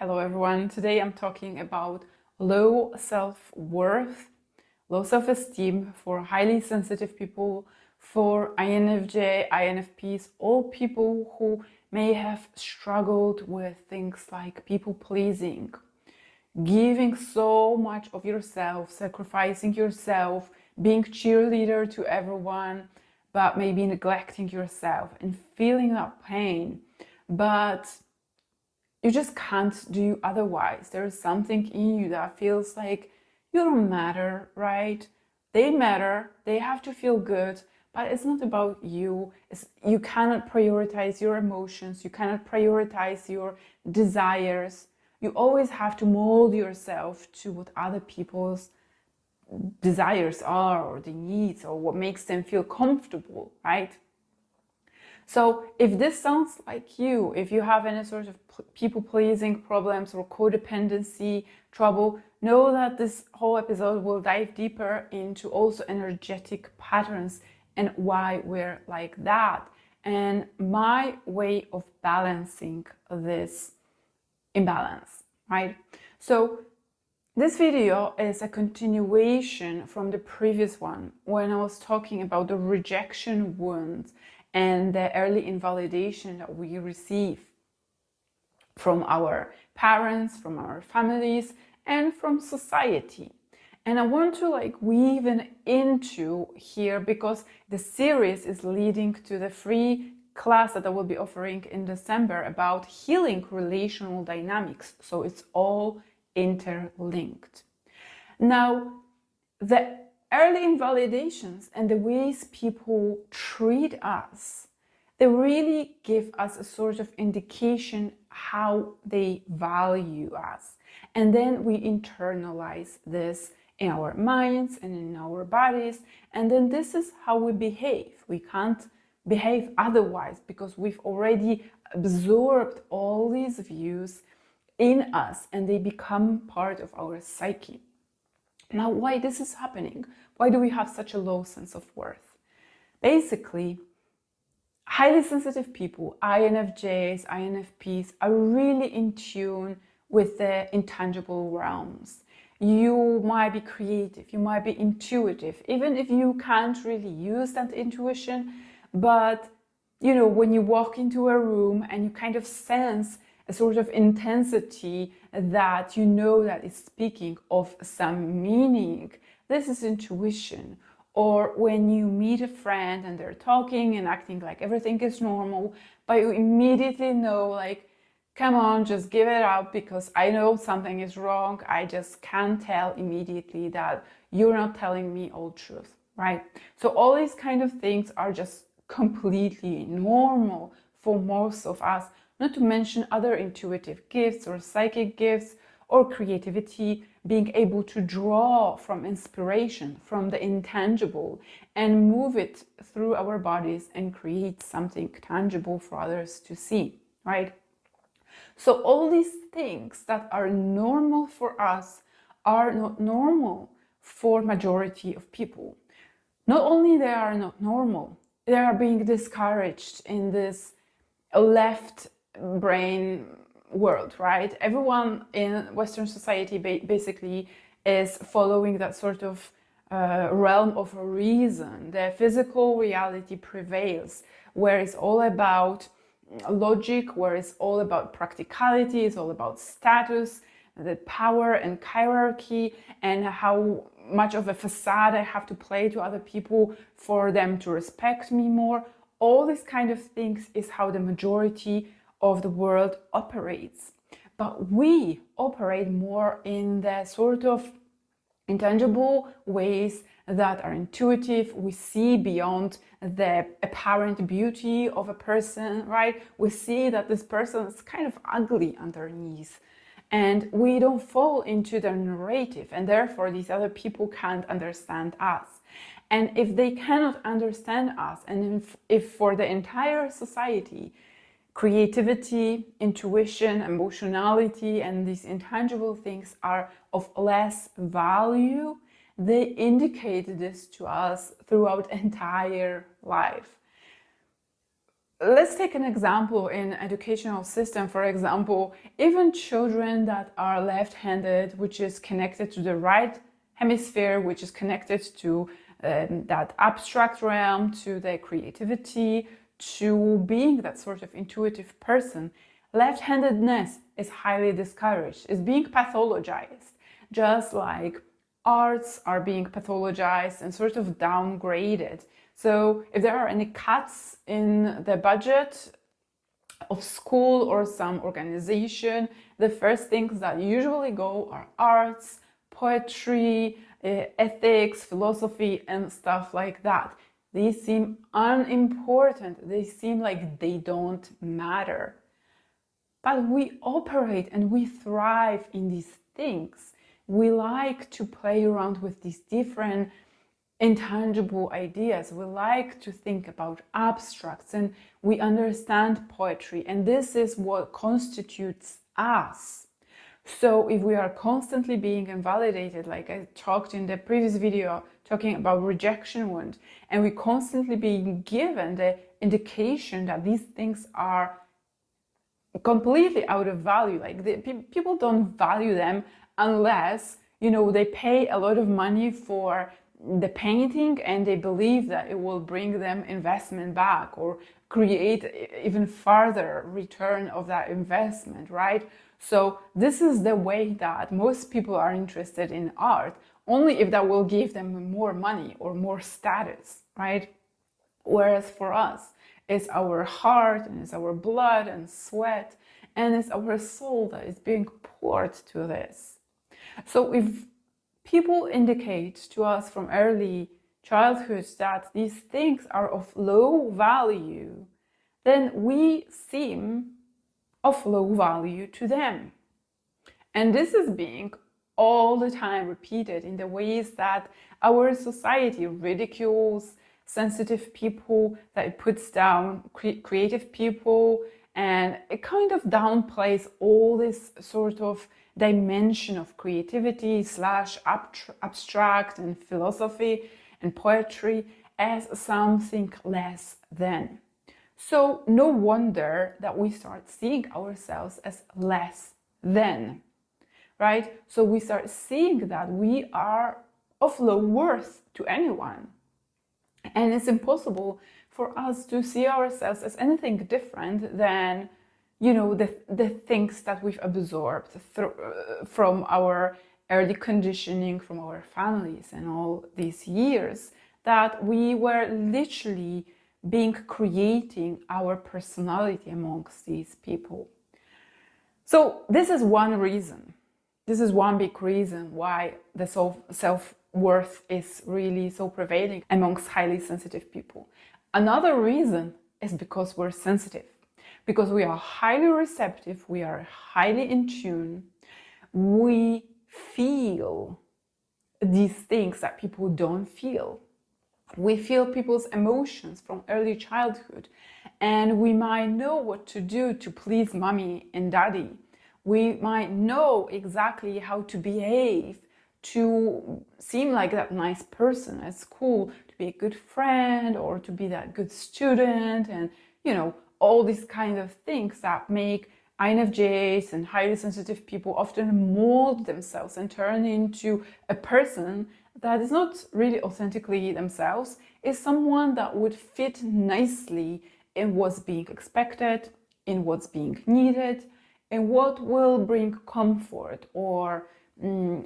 Hello everyone. Today I'm talking about low self-worth, low self-esteem for highly sensitive people, for INFJ, INFPs, all people who may have struggled with things like people pleasing, giving so much of yourself, sacrificing yourself, being cheerleader to everyone, but maybe neglecting yourself and feeling that pain. But you just can't do otherwise. There's something in you that feels like you don't matter, right? They matter, they have to feel good, but it's not about you. You cannot prioritize your emotions, you cannot prioritize your desires. You always have to mold yourself to what other people's desires are, or the needs, or what makes them feel comfortable, right? So if this sounds like you, if you have any sort of people-pleasing problems or codependency trouble, know that this whole episode will dive deeper into also energetic patterns and why we're like that, and my way of balancing this imbalance, right? So this video is a continuation from the previous one when I was talking about the rejection wounds and the early invalidation that we receive from our parents, from our families, and from society. And I want to weave it into here because the series is leading to the free class that I will be offering in December about healing relational dynamics. So it's all interlinked. Now, the early invalidations and the ways people treat us, they really give us a sort of indication how they value us. And then we internalize this in our minds and in our bodies. And then this is how we behave. We can't behave otherwise because we've already absorbed all these views in us and they become part of our psyche. Now, why this is happening? Why do we have such a low sense of worth? Basically, highly sensitive people, INFJs, INFPs, are really in tune with the intangible realms. You might be creative, you might be intuitive, even if you can't really use that intuition, but when you walk into a room and you kind of sense a sort of intensity that that is speaking of some meaning. This is intuition. Or when you meet a friend and they're talking and acting like everything is normal, but you immediately know, come on, just give it up because I know something is wrong. I just can't tell immediately that you're not telling me all truth, right? So all these kind of things are just completely normal for most of us. Not to mention other intuitive gifts or psychic gifts or creativity, being able to draw from inspiration, from the intangible, and move it through our bodies and create something tangible for others to see, right? So all these things that are normal for us are not normal for majority of people. Not only they are not normal, they are being discouraged in this left brain world, right? Everyone in Western society basically is following that sort of realm of reason. The physical reality prevails, where it's all about logic, where it's all about practicality, it's all about status, the power and hierarchy, and how much of a facade I have to play to other people for them to respect me more. All these kind of things is how the majority of the world operates. But we operate more in the sort of intangible ways that are intuitive. We see beyond the apparent beauty of a person, right? We see that this person is kind of ugly underneath. And we don't fall into their narrative, and therefore these other people can't understand us. And if they cannot understand us, and if for the entire society, creativity, intuition, emotionality, and these intangible things are of less value, they indicate this to us throughout entire life. let's take an example in educational system. For example, even children that are left-handed, which is connected to the right hemisphere, which is connected to that abstract realm, to their creativity, to being that sort of intuitive person, left-handedness is highly discouraged, is being pathologized, just like arts are being pathologized and sort of downgraded. So if there are any cuts in the budget of school or some organization, the first things that usually go are arts, poetry, ethics, philosophy, and stuff like that. These seem unimportant. They seem like they don't matter. But we operate and we thrive in these things. We like to play around with these different intangible ideas. We like to think about abstracts, and we understand poetry, and this is what constitutes us. So if we are constantly being invalidated, like I talked in the previous video talking about rejection wound, and we constantly being given the indication that these things are completely out of value, like people don't value them unless, you know, they pay a lot of money for the painting and they believe that it will bring them investment back or create even further return of that investment, right? So this is the way that most people are interested in art, only if that will give them more money or more status, right? Whereas for us, it's our heart and it's our blood and sweat and it's our soul that is being poured to this. So if people indicate to us from early childhood that these things are of low value, then we seem of low value to them. And this is being all the time repeated in the ways that our society ridicules sensitive people, that it puts down creative people, and it kind of downplays all this sort of dimension of creativity slash abstract and philosophy and poetry as something less than. So no wonder that we start seeing ourselves as less than, right? So we start seeing that we are of low worth to anyone. And it's impossible for us to see ourselves as anything different than, you know, the things that we've absorbed from our early conditioning, from our families and all these years, that we were literally creating our personality amongst these people. So this is one reason. This is one big reason why the self-worth is really so prevailing amongst highly sensitive people. Another reason is because we're sensitive, because we are highly receptive, we are highly in tune, we feel these things that people don't feel. We feel people's emotions from early childhood, and we might know what to do to please mommy and daddy. We might know exactly how to behave to seem like that nice person at school, to be a good friend or to be that good student, and, you know, all these kind of things that make INFJs and highly sensitive people often mold themselves and turn into a person that is not really authentically themselves, is someone that would fit nicely in what's being expected, in what's being needed, and what will bring comfort or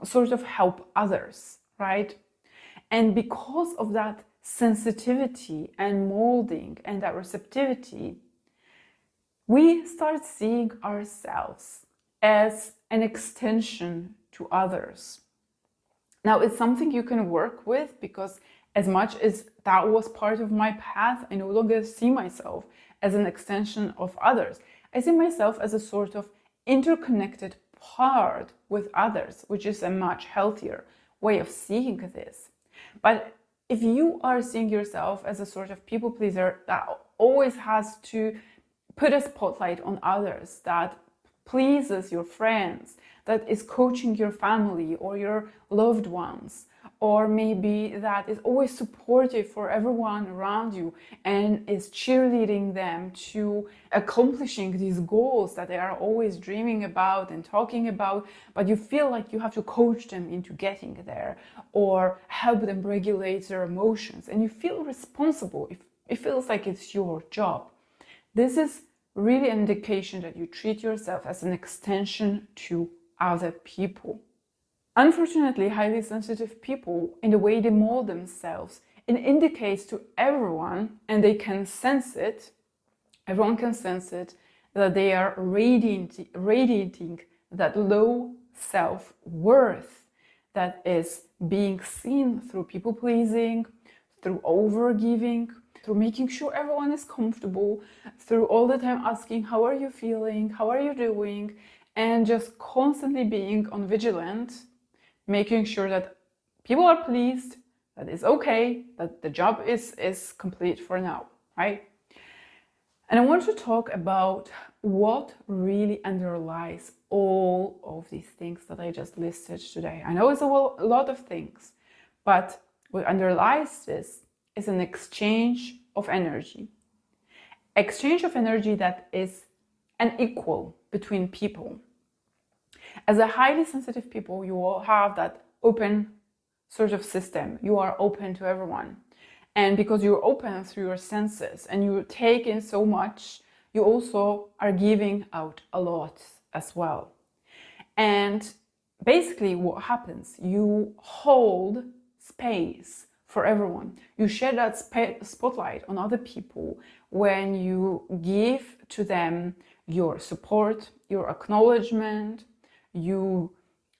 sort of help others, right? And because of that sensitivity and molding and that receptivity, we start seeing ourselves as an extension to others. Now, it's something you can work with, because as much as that was part of my path, I no longer see myself as an extension of others. I see myself as a sort of interconnected part with others, which is a much healthier way of seeing this. But if you are seeing yourself as a sort of people pleaser that always has to put a spotlight on others, that pleases your friends, that is coaching your family or your loved ones, or maybe that is always supportive for everyone around you and is cheerleading them to accomplishing these goals that they are always dreaming about and talking about, but you feel like you have to coach them into getting there or help them regulate their emotions, and you feel responsible. It feels like it's your job. This is really an indication that you treat yourself as an extension to other people. Unfortunately, highly sensitive people, in the way they mold themselves, it indicates to everyone, and they can sense it, everyone can sense it, that they are radiating that low self-worth that is being seen through people-pleasing, through over-giving, through making sure everyone is comfortable, through all the time asking, how are you feeling, how are you doing, and just constantly being on vigilant, making sure that people are pleased, that it's okay, that the job is complete for now, right? And I want to talk about what really underlies all of these things that I just listed today. I know it's a lot of things, but what underlies this is an exchange of energy. Exchange of energy that is unequal between people. As a highly sensitive people, you will have that open sort of system. You are open to everyone. And because you're open through your senses and you take in so much, you also are giving out a lot as well. And basically what happens, you hold space for everyone. You shed that spotlight on other people when you give to them your support, your acknowledgement, you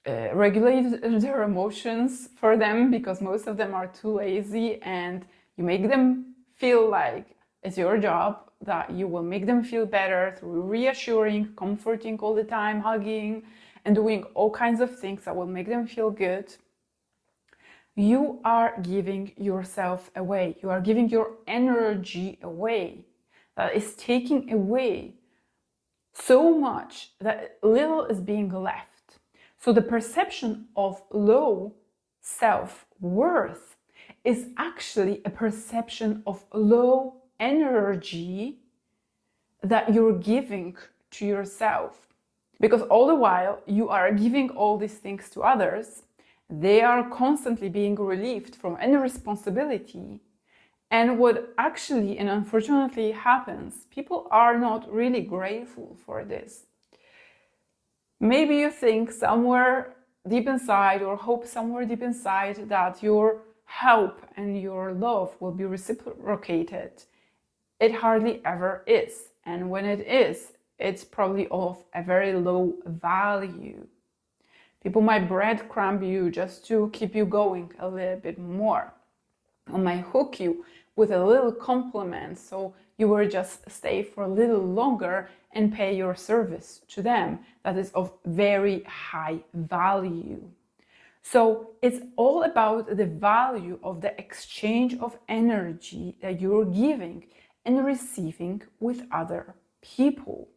regulate their emotions for them, because most of them are too lazy, and you make them feel like it's your job, that you will make them feel better through reassuring, comforting all the time, hugging, and doing all kinds of things that will make them feel good. You are giving yourself away. You are giving your energy away. That is taking away so much that little is being left. So the perception of low self-worth is actually a perception of low energy that you're giving to yourself. Because all the while you are giving all these things to others, they are constantly being relieved from any responsibility. And what actually and unfortunately happens, people are not really grateful for this. Maybe you think somewhere deep inside, or hope somewhere deep inside, that your help and your love will be reciprocated. It hardly ever is. And when it is, it's probably of a very low value. People might breadcrumb you just to keep you going a little bit more, or might hook you with a little compliment so you will just stay for a little longer and pay your service to them that is of very high value. So it's all about the value of the exchange of energy that you're giving and receiving with other people.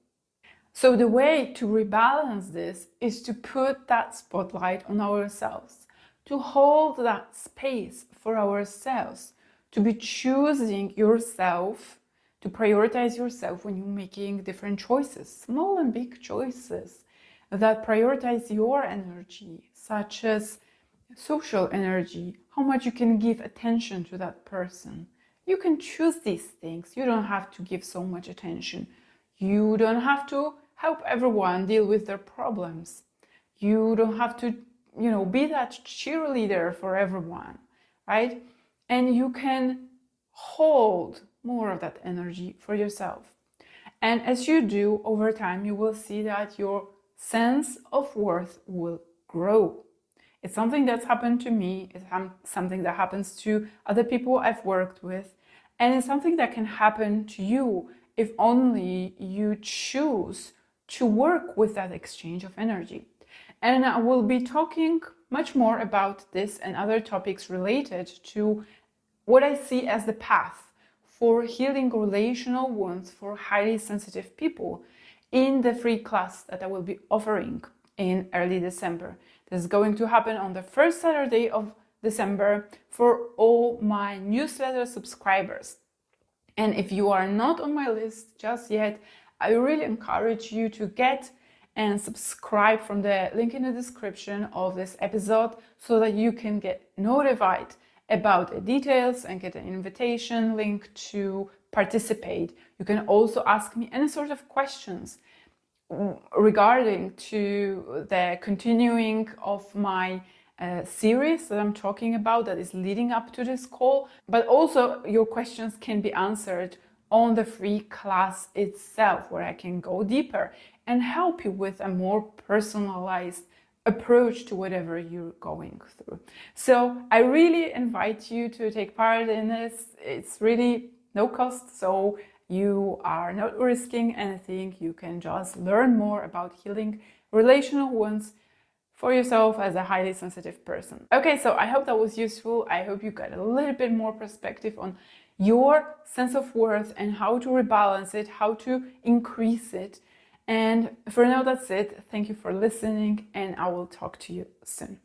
So the way to rebalance this is to put that spotlight on ourselves, to hold that space for ourselves, to be choosing yourself, to prioritize yourself when you're making different choices, small and big choices that prioritize your energy, such as social energy, how much you can give attention to that person. You can choose these things. You don't have to give so much attention. You don't have to help everyone deal with their problems. You don't have to, be that cheerleader for everyone, right? And you can hold more of that energy for yourself. And as you do over time, you will see that your sense of worth will grow. It's something that's happened to me. It's something that happens to other people I've worked with. And it's something that can happen to you if only you choose to work with that exchange of energy. And I will be talking much more about this and other topics related to what I see as the path for healing relational wounds for highly sensitive people in the free class that I will be offering in early December. This is going to happen on the first Saturday of December for all my newsletter subscribers. And if you are not on my list just yet, I really encourage you to get and subscribe from the link in the description of this episode so that you can get notified about the details and get an invitation link to participate. You can also ask me any sort of questions regarding to the continuing of my series that I'm talking about that is leading up to this call, but also your questions can be answered on the free class itself, where I can go deeper and help you with a more personalized approach to whatever you're going through. So I really invite you to take part in this. It's really no cost, so you are not risking anything. You can just learn more about healing relational wounds for yourself as a highly sensitive person. Okay, so I hope that was useful. I hope you got a little bit more perspective on your sense of worth and how to rebalance it, how to increase it. And for now, that's it. Thank you for listening, and I will talk to you soon.